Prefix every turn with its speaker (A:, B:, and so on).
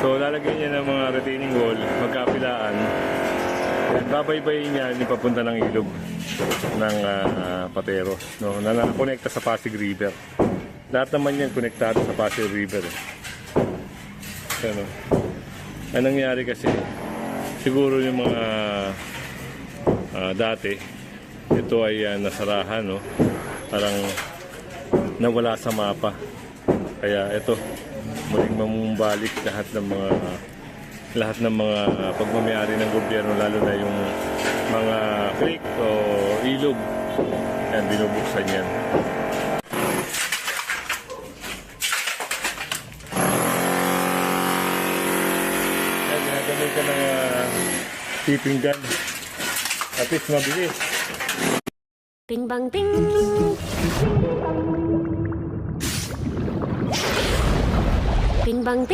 A: So lalagyan niya ng mga retaining wall, magkapilaan. At babaybayin niya yung papunta ng ilog ng Pateros, no? Na nakakonekta sa Pasig River. Lahat naman yan konektado sa Pasig River. Ano? Anong nangyari kasi, siguro yung mga dati, ito ay nasarahan, no? Parang nawala sa mapa. Kaya ito, muling mamumbalik lahat ng mga pagmamayari ng gobyerno, lalo na yung mga creek o ilog. Yan, binubuksan yan. Yan, ginagamit ka ng tipping gun. At least mabilis.
B: Ting bang ting. Ting bang ting.